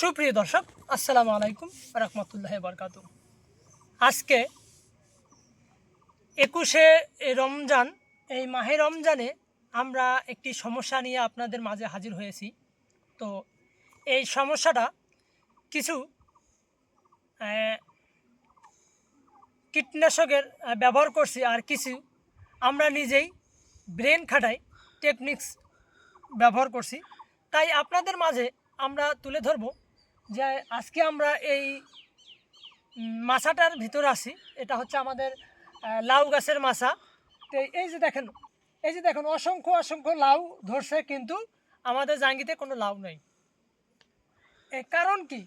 সুপ্রিয় দর্শক, আসসালামু আলাইকুম রহমতুল্লাহি বারাকাতুহু। আজকে 21শে রমজান, এই মাহে রমজানে আমরা একটি সমস্যা নিয়ে আপনাদের মাঝে হাজির হয়েছি। তো এই সমস্যাটা কিছু কীটনাশকের ব্যবহার করছি, আর কিছু আমরা নিজেই ব্রেন খাটাই টেকনিক্স ব্যবহার করছি। তাই আপনাদের মাঝে আমরা তুলে ধরব যে আজকে আমরা এই মাছাটার ভিতর আছি। এটা হচ্ছে আমাদের লাউ গাছের মাছা। তো এই যে দেখেন অসংখ্য অসংখ্য লাউ ধরছে, কিন্তু আমাদের জাঙ্গিতে কোনো লাউ নেই। এর কারণ কি?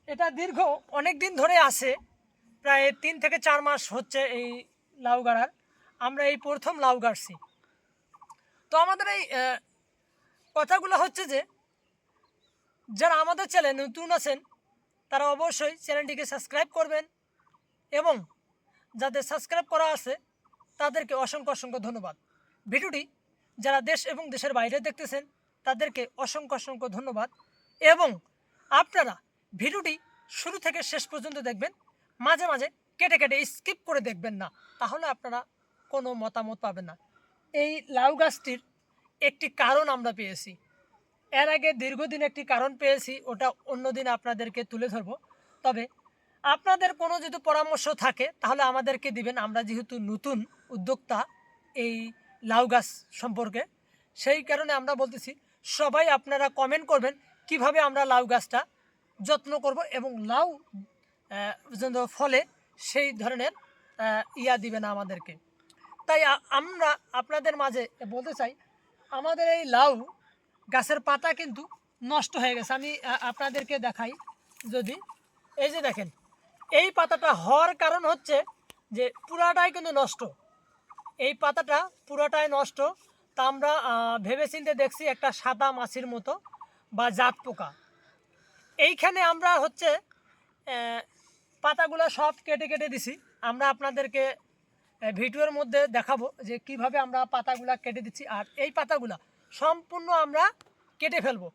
এটা দীর্ঘ অনেক দিন ধরে আছে, প্রায় 3 থেকে 4 মাস হচ্ছে এই লাউ গাড়ার। আমরা এই প্রথম লাউ গাড়ছি। তো আমাদের এই কথাগুলো হচ্ছে যে যারা আমাদের চ্যানেলে নতুন আছেন তারা অবশ্যই চ্যানেলটিকে সাবস্ক্রাইব করবেন, এবং যাদের সাবস্ক্রাইব করা আছে তাদেরকে অসংখ্য অসংখ্য ধন্যবাদ। ভিডিওটি যারা দেশ এবং দেশের বাইরে দেখতেছেন তাদেরকে অসংখ্য অসংখ্য ধন্যবাদ, এবং আপনারা ভিডিওটি শুরু থেকে শেষ পর্যন্ত দেখবেন। মাঝে মাঝে কেটে কেটে স্কিপ করে দেখবেন না, তাহলে আপনারা কোনো মতামত পাবেন না। এই লাউ গাছটির একটি কারণ আমরা পেয়েছি, এর আগে দীর্ঘদিন একটি কারণ পেয়েছি, ওটা অন্যদিন আপনাদেরকে তুলে ধরব। তবে আপনাদের কোনো যদি পরামর্শ থাকে তাহলে আমাদেরকে দিবেন। আমরা যেহেতু নতুন উদ্যোক্তা এই লাউ গাছ সম্পর্কে, সেই কারণে আমরা বলতেছি সবাই আপনারা কমেন্ট করবেন কিভাবে আমরা লাউ গাছটা যত্ন করব, এবং লাউ যেন ফলে সেই ধরনের দিবেন আমাদেরকে। তাই আমরা আপনাদের মাঝে বলতে চাই, আমাদের এই লাউ গাছের পাতা কিন্তু নষ্ট হয়ে গেছে। আমি আপনাদেরকে দেখাই, যদি এই যে দেখেন, এই পাতাটা হওয়ার কারণ হচ্ছে যে পুরাটাই কিন্তু নষ্ট। এই পাতাটা পুরাটাই নষ্ট। তা আমরা ভেবেচিন্তে দেখছি একটা সাদা মাছির মতো বা জাত পোকা। এইখানে আমরা হচ্ছে পাতাগুলো সব কেটে কেটে দিছি। আমরা আপনাদেরকে ভিডিওর মধ্যে দেখাবো যে কিভাবে আমরা পাতাগুলা কেটে দিচ্ছি, আর এই পাতাগুলা সম্পূর্ণ আমরা কেটে ফেলবো,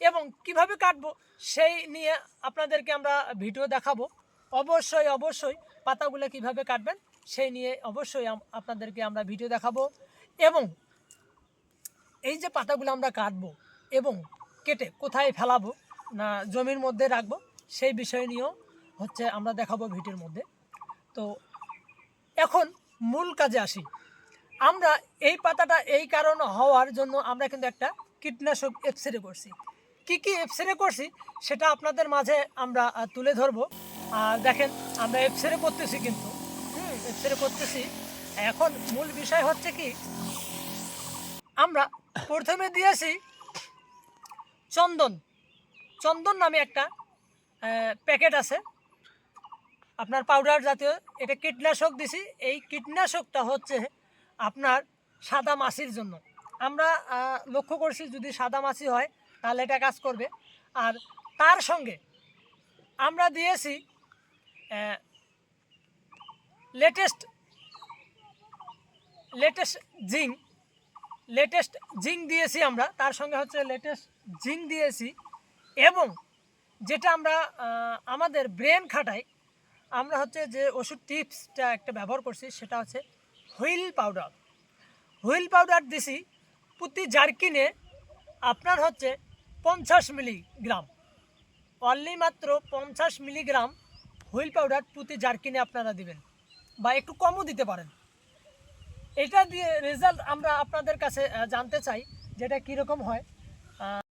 এবং কিভাবে কাটবো সেই নিয়ে আপনাদেরকে আমরা ভিডিও দেখাবো। অবশ্যই অবশ্যই পাতাগুলো কিভাবে কাটবেন সেই নিয়ে অবশ্যই আপনাদেরকে আমরা ভিডিও দেখাবো, এবং এই যে পাতাগুলো আমরা কাটবো এবং কেটে কোথায় ফেলাবো না জমির মধ্যে রাখবো সেই বিষয় নিয়েও হচ্ছে আমরা দেখাবো ভিডিওর মধ্যে। তো এখন মূল কাজে আসি। আমরা এই পাতাটা এই কারণ হওয়ার জন্য আমরা কিন্তু একটা কীটনাশক এক্সরে করছি। কি এক্সরে করছি সেটা আপনাদের মাঝে আমরা তুলে ধরবো। দেখেন, আমরা এক্সরে করতেছি, কিন্তু এক্সরে করতেছি। এখন মূল বিষয় হচ্ছে কি, আমরা প্রথমে দিয়েছি চন্দন নামে একটা প্যাকেট আছে, আপনার পাউডার জাতীয়। এটা কীটনাশক দিছি। এই কীটনাশকটা হচ্ছে আপনার সাদা মাছির জন্য। আমরা লক্ষ্য করছি যদি সাদা মাছি হয় তাহলে এটা কাজ করবে। আর তার সঙ্গে আমরা দিয়েছি লেটেস্ট জিঙ্ক দিয়েছি আমরা, তার সঙ্গে হচ্ছে লেটেস্ট জিঙ্ক দিয়েছি। এবং যেটা আমরা আমাদের ব্রেন খাটাই, আমরা হচ্ছে যে ওষুধ টিপসটা একটা ব্যবহার করছি, সেটা হচ্ছে হুইল পাউডার দিছি প্রতি জারকিনে আপনার হচ্ছে 50 মিলিগ্রাম, অনলি মাত্র 50 মিলিগ্রাম হুইল পাউডার প্রতি জারকিনে আপনারা দিবেন, বা একটু কমও দিতে পারেন। এটা দিয়ে রেজাল্ট আমরা আপনাদের কাছে জানতে চাই যেটা কীরকম হয়।